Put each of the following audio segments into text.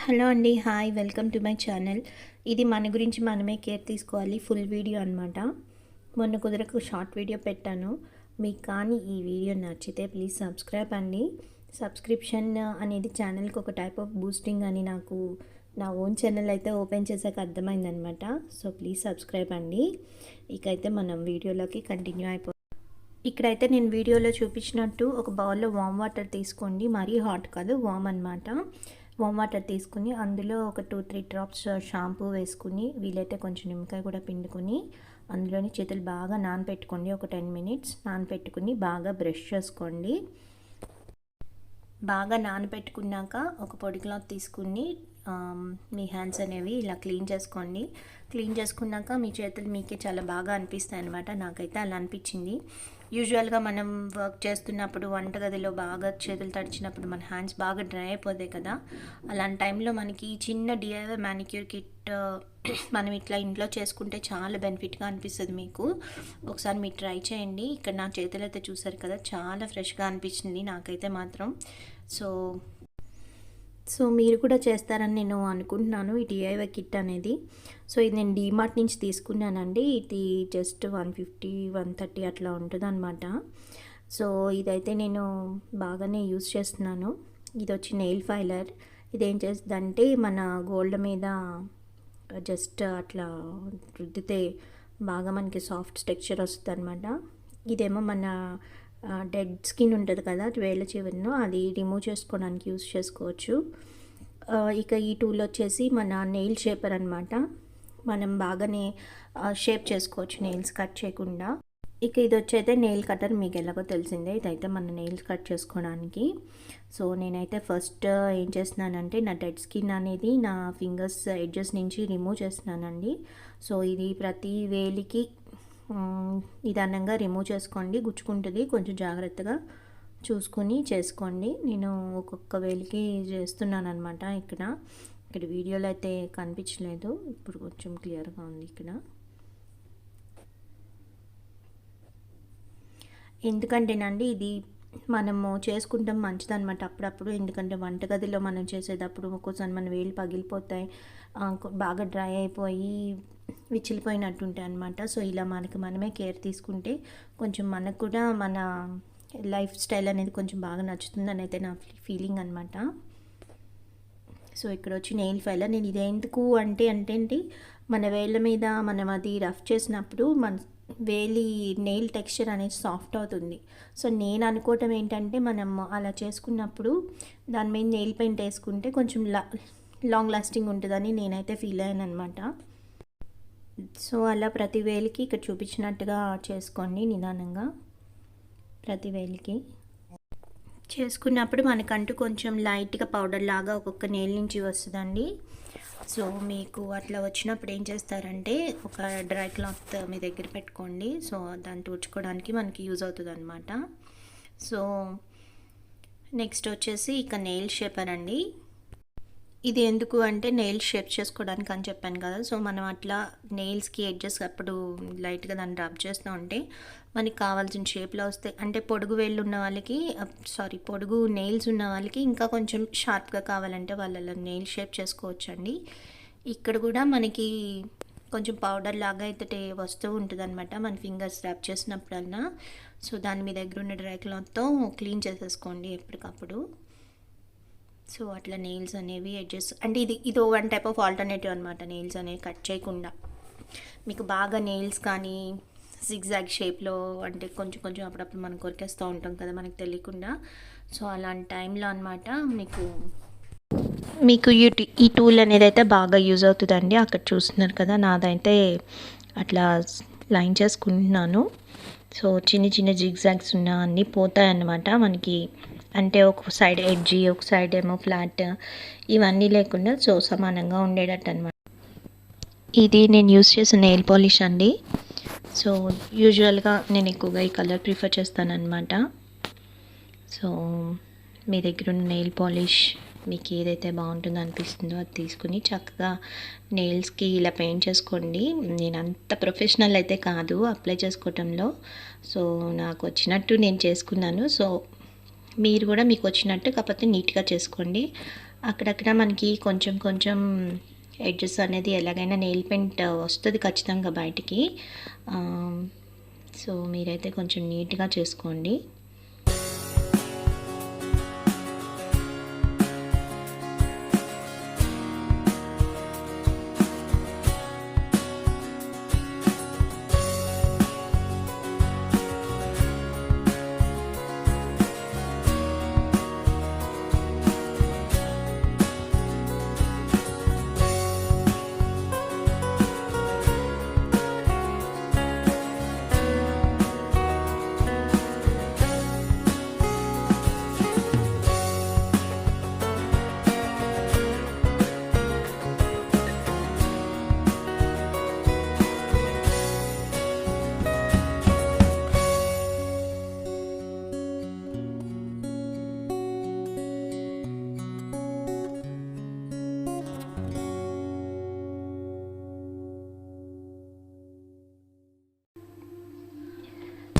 Hello అండి. Hi. Welcome to my channel. ఇది మన గురించి మనమే కేర్ తీసుకోవాలి ఫుల్ వీడియో అనమాట. మొన్న కుదరకు షార్ట్ వీడియో పెట్టాను. మీకు కానీ ఈ వీడియో నచ్చితే ప్లీజ్ సబ్స్క్రైబ్ అండి. సబ్స్క్రిప్షన్ అనేది ఛానల్కి ఒక టైప్ ఆఫ్ బూస్టింగ్ అని నాకు నా ఓన్ ఛానల్ అయితే ఓపెన్ చేశాక అర్థమైందనమాట. సో ప్లీజ్ సబ్స్క్రైబ్ అండి. ఇకైతే మనం వీడియోలోకి కంటిన్యూ అయిపోతాం. ఇక్కడైతే నేను వీడియోలో చూపించినట్టు ఒక బౌల్లో వామ్ వాటర్ తీసుకోండి. మరీ హాట్ కాదు, వామ్ అనమాట. వామ్ వాటర్ తీసుకుని అందులో ఒక 2-3 డ్రాప్స్ షాంపూ వేసుకుని, వీలైతే కొంచెం నిమ్మకాయ కూడా పిండుకొని అందులోని చేతులు బాగా నానపెట్టుకోండి. ఒక 10 మినిట్స్ నానపెట్టుకుని బాగా బ్రష్ చేసుకోండి. బాగా నానపెట్టుకున్నాక ఒక పొడి క్లాత్ తీసుకుని మీ హ్యాండ్స్ అనేవి ఇలా క్లీన్ చేసుకోండి. క్లీన్ చేసుకున్నాక మీ చేతులు మీకే చాలా బాగా అనిపిస్తాయి అన్నమాట. నాకైతే అలా అనిపించింది. యూజువల్గా మనం వర్క్ చేస్తున్నప్పుడు వంటగదిలో బాగా చేతులు తడిచినప్పుడు మన హ్యాండ్స్ బాగా డ్రై అయిపోతాయి కదా. అలాంటి టైంలో మనకి చిన్న డిఐవై మ్యానిక్యూర్ కిట్ మనం ఇట్లా ఇంట్లో చేసుకుంటే చాలా బెనిఫిట్గా అనిపిస్తుంది మీకు. ఒకసారి మీరు ట్రై చేయండి. ఇక్కడ నా చేతులు అయితే చూసారు కదా, చాలా ఫ్రెష్గా అనిపించింది నాకైతే మాత్రం. సో మీరు కూడా చేస్తారని నేను అనుకుంటున్నాను ఈ డిఐవై కిట్ అనేది. సో ఇది నేను డీమార్ట్ నుంచి తీసుకున్నానండి. ఇది జస్ట్ 150-130 అట్లా ఉంటుంది అనమాట. సో ఇదైతే నేను బాగానే యూస్ చేస్తున్నాను. ఇది వచ్చి నెయిల్ ఫైలర్. ఇదేం చేస్తుందంటే మన గోల్డ్ మీద జస్ట్ అట్లా రుద్దితే బాగా మనకి సాఫ్ట్ టెక్స్చర్ వస్తుంది అనమాట. ఇదేమో మన డెడ్ స్కిన్ ఉంటుంది కదా వేళ్ళ చివరిలో, అది రిమూవ్ చేసుకోవడానికి యూస్ చేసుకోవచ్చు. ఇక ఈ టూల్ వచ్చేసి మన నెయిల్ షేపర్ అనమాట. మనం బాగానే షేప్ చేసుకోవచ్చు నెయిల్స్ కట్ చేయకుండా. ఇక ఇది వచ్చైతే నెయిల్ కటర్, మీకు ఎలాగో తెలిసిందే. ఇదైతే మన నెయిల్స్ కట్ చేసుకోవడానికి. సో నేనైతే ఫస్ట్ ఏం చేస్తున్నానంటే నా డెడ్ స్కిన్ అనేది నా ఫింగర్స్ ఎడ్జెస్ నుంచి రిమూవ్ చేస్తున్నానండి. సో ఇది ప్రతి వేలికి నిదానంగా రిమూవ్ చేసుకోండి. గుచ్చుకుంటుంది, కొంచెం జాగ్రత్తగా చూసుకుని చేసుకోండి. నేను ఒక్కొక్క వేలికి చేస్తున్నాను అనమాట. ఇక్కడ వీడియోలో అయితే కనిపించలేదు, ఇప్పుడు కొంచెం క్లియర్గా ఉంది. ఇక్కడ ఎందుకంటేనండి ఇది మనము చేసుకుంటాం మంచిదన్నమాట అప్పుడప్పుడు. ఎందుకంటే వంటగదిలో మనం చేసేటప్పుడు ఒక్కోసారి మన వేలు పగిలిపోతాయి, బాగా డ్రై అయిపోయి విచ్చిలిపోయినట్టుంటాయి అనమాట. సో ఇలా మనమే కేర్ తీసుకుంటే కొంచెం మనకు కూడా మన లైఫ్ స్టైల్ అనేది కొంచెం బాగా నచ్చుతుందని అయితే నా ఫీలింగ్ అనమాట. సో ఇక్కడ వచ్చి నెయిల్ ఫైలర్. నేను ఇది ఎందుకు అంటే మన వేళ్ళ మీద మనం అది రఫ్ చేసినప్పుడు మన వేలి నెయిల్ టెక్స్చర్ అనేది సాఫ్ట్ అవుతుంది. సో నేను అనుకోవటం ఏంటంటే మనం అలా చేసుకున్నప్పుడు దాని మీద నెయిల్ పెయింట్ వేసుకుంటే కొంచెం లాంగ్ లాస్టింగ్ ఉంటుందని నేనైతే ఫీల్ అయ్యాను అనమాట. సో అలా ప్రతి వేలికి ఇక్కడ చూపించినట్టుగా చేసుకోండి. నిదానంగా ప్రతి వేలికి చేసుకున్నప్పుడు మనకంటూ కొంచెం లైట్గా పౌడర్ లాగా ఒక్కొక్క నెయిల్ నుంచి వస్తుందండి. సో మీకు అట్లా వచ్చినప్పుడు ఏం చేస్తారంటే ఒక డ్రై క్లాత్ మీ దగ్గర పెట్టుకోండి. సో దాన్ని తుడుచుకోవడానికి మనకి యూజ్ అవుతుంది అనమాట. సో నెక్స్ట్ వచ్చేసి ఇక నెయిల్ షేపర్ అండి. ఇది ఎందుకు అంటే నెయిల్ షేప్ చేసుకోవడానికి అని చెప్పాను కదా. సో మనం అట్లా నెయిల్స్కి ఎడ్జెస్ అప్పుడు లైట్గా దాన్ని రబ్ చేస్తూ ఉంటే మనకి కావాల్సిన షేప్లో వస్తాయి. అంటే పొడుగు వేళ్ళు ఉన్న వాళ్ళకి పొడుగు నెయిల్స్ ఉన్న వాళ్ళకి ఇంకా కొంచెం షార్ప్గా కావాలంటే వాళ్ళ నెయిల్ షేప్ చేసుకోవచ్చు అండి. ఇక్కడ కూడా మనకి కొంచెం పౌడర్ లాగా అయితే వస్తూ ఉంటుంది అనమాట మన ఫింగర్స్ రబ్ చేసినప్పుడల్లా. సో దాని మీ దగ్గర ఉన్న డ్రై క్లాత్తో క్లీన్ చేసేసుకోండి ఎప్పటికప్పుడు. సో అట్లా నెయిల్స్ అనేవి ఎడ్జెస్ అంటే ఇది వన్ టైప్ ఆఫ్ ఆల్టర్నేటివ్ అనమాట. నెయిల్స్ అనేవి కట్ చేయకుండా మీకు బాగా నెయిల్స్ కానీ జిగ్జాగ్ షేప్లో అంటే కొంచెం అప్పుడప్పుడు మనం కొరికేస్తూ ఉంటాం కదా మనకు తెలియకుండా. సో అలాంటి టైంలో అనమాట మీకు ఈ టూల్ అనేది అయితే బాగా యూజ్ అవుతుందండి. అక్కడ చూస్తున్నారు కదా, నాదైతే అట్లా లైన్ చేసుకుంటున్నాను. సో చిన్న జిగ్జాగ్స్ ఉన్న అన్నీ పోతాయి అన్నమాట మనకి. అంటే ఒక సైడ్ ఎడ్జీ, ఒక సైడ్ ఏమో ఫ్లాట్, ఇవన్నీ లేకుండా సో సమానంగా ఉండేటట్టు అనమాట. ఇది నేను యూస్ చేసిన నెయిల్ పాలిష్ అండి. సో యూజువల్గా నేను ఎక్కువగా ఈ కలర్ ప్రిఫర్ చేస్తానన్నమాట. సో మీ దగ్గర ఉన్న నెయిల్ పాలిష్ మీకు ఏదైతే బాగుంటుందో అనిపిస్తుందో అది తీసుకుని చక్కగా నెయిల్స్కి ఇలా పెయింట్ చేసుకోండి. నేను అంత ప్రొఫెషనల్ అయితే కాదు అప్లై చేసుకోవటంలో. సో నాకు వచ్చినట్టు నేను చేసుకున్నాను. సో మీరు కూడా మీకు వచ్చినట్టు కాకపోతే నీట్గా చేసుకోండి. అక్కడక్కడ మనకి కొంచెం కొంచెం ఎడ్జెస్ అనేది ఎలాగైనా నెయిల్ పెయింట్ వస్తుంది ఖచ్చితంగా బయటికి. సో మీరైతే కొంచెం నీట్గా చేసుకోండి.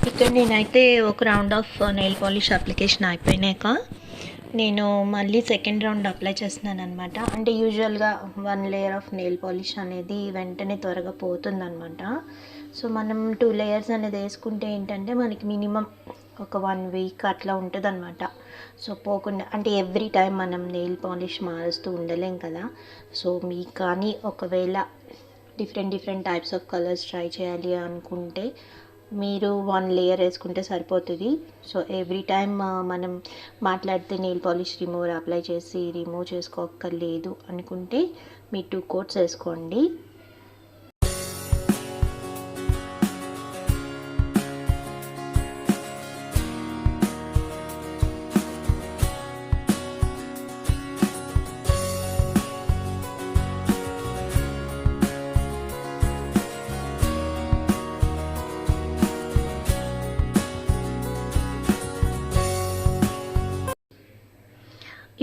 ఇక్కడ నేనైతే ఒక round of nail polish application అయిపోయినాక నేను మళ్ళీ సెకండ్ రౌండ్ అప్లై చేస్తున్నాను అనమాట. అంటే యూజువల్గా 1 లేయర్ ఆఫ్ నెయిల్ పాలిష్ అనేది వెంటనే త్వరగా పోతుందన్నమాట. సో మనం 2 లేయర్స్ అనేది వేసుకుంటే ఏంటంటే మనకి మినిమం ఒక 1 వీక్ అట్లా ఉంటుంది అనమాట. సో పోకుండా అంటే ఎవ్రీ టైం మనం నెయిల్ పాలిష్ మారుస్తూ ఉండలేం కదా. సో మీకు కానీ ఒకవేళ different types of colours try చేయాలి అనుకుంటే మీరు 1 లేయర్ వేసుకుంటే సరిపోతుంది. సో ఎవ్రీ టైం మనం మాట్లాడితే నెయిల్ పాలిష్ రిమూవర్ అప్లై చేసి రిమూవ్ చేసుకోక్కర్లేదు అనుకుంటే మీ 2 కోట్స్ వేసుకోండి.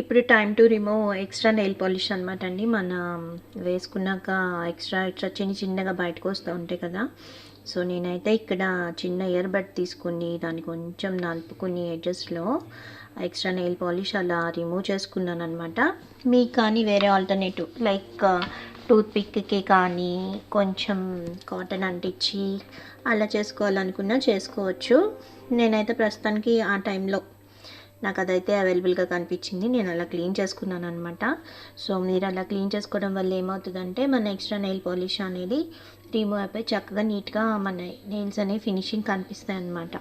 ఇప్పుడు time to remove extra nail polish అనమాట అండి. మనం వేసుకున్నాక ఎక్స్ట్రా చిన్నగా బయటకు వస్తూ ఉంటాయి కదా. సో నేనైతే ఇక్కడ చిన్న ఇయర్ బడ్ తీసుకుని దాన్ని కొంచెం నలుపుకుని ఎడ్జెస్లో ఎక్స్ట్రా నెయిల్ పాలిష్ అలా రిమూవ్ చేసుకున్నాను అనమాట. మీకు కానీ వేరే ఆల్టర్నేటివ్ లైక్ టూత్ పిక్కి కానీ కొంచెం కాటన్ అంటించి అలా చేసుకోవాలనుకున్నా చేసుకోవచ్చు. నేనైతే ప్రస్తుతానికి ఆ టైంలో నాకు అదైతే అవైలబుల్గా కనిపించింది, నేను అలా క్లీన్ చేసుకున్నాను అనమాట. సో మీరు అలా క్లీన్ చేసుకోవడం వల్ల ఏమవుతుందంటే మన ఎక్స్ట్రా నెయిల్ పాలిష్ అనేది రిమూవ్ అయిపోయి చక్కగా నీట్గా మన నెయిల్స్ అనేవి ఫినిషింగ్ కనిపిస్తాయి అన్నమాట.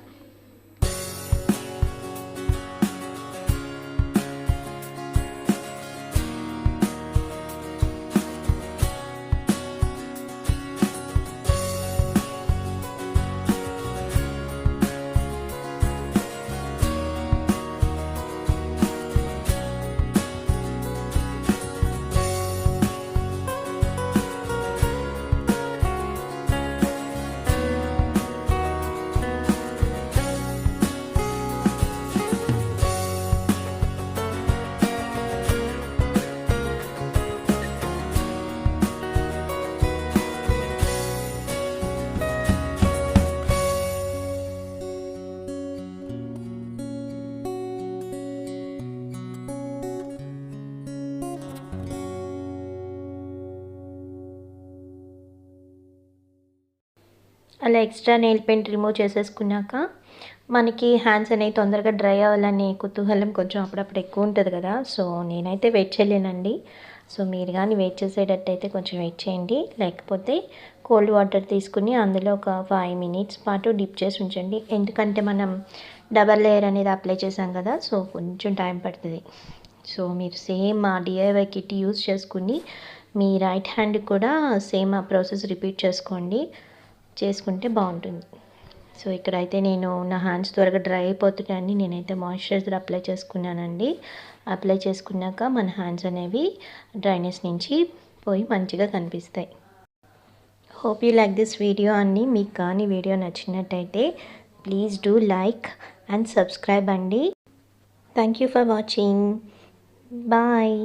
అలా ఎక్స్ట్రా నెయిల్ పెయింట్ రిమూవ్ చేసేసుకున్నాక మనకి హ్యాండ్స్ అనేవి తొందరగా డ్రై అవ్వాలనే కుతూహలం కొంచెం అప్పుడప్పుడు ఎక్కువ ఉంటుంది కదా. సో నేనైతే వెయిట్ చేయలేనండి. సో మీరు కానీ వెయిట్ చేసేటట్టయితే కొంచెం వెయిట్ చేయండి. లేకపోతే కోల్డ్ వాటర్ తీసుకుని అందులో ఒక 5 మినిట్స్ పాటు డిప్ చేసి ఉంచండి. ఎందుకంటే మనం డబల్ లేయర్ అనేది అప్లై చేసాం కదా. సో కొంచెం టైం పడుతుంది. సో మీరు సేమ్ ఆ డిఐవై కిట్ యూజ్ చేసుకుని మీ రైట్ హ్యాండ్ కూడా సేమ్ ఆ ప్రాసెస్ రిపీట్ చేసుకుంటే బాగుంటుంది. సో ఇక్కడైతే నేను నా హ్యాండ్స్ త్వరగా డ్రై అయిపోతున్నాయని నేనైతే మాయిశ్చరైజర్ అప్లై చేసుకున్నానండి. అప్లై చేసుకున్నాక మన హ్యాండ్స్ అనేవి డ్రైనెస్ నుంచి పోయి మంచిగా కనిపిస్తాయి. Hope you like this video అండి. మీకు కానీ వీడియో నచ్చినట్టయితే please do like and subscribe అండి. Thank you for watching. Bye.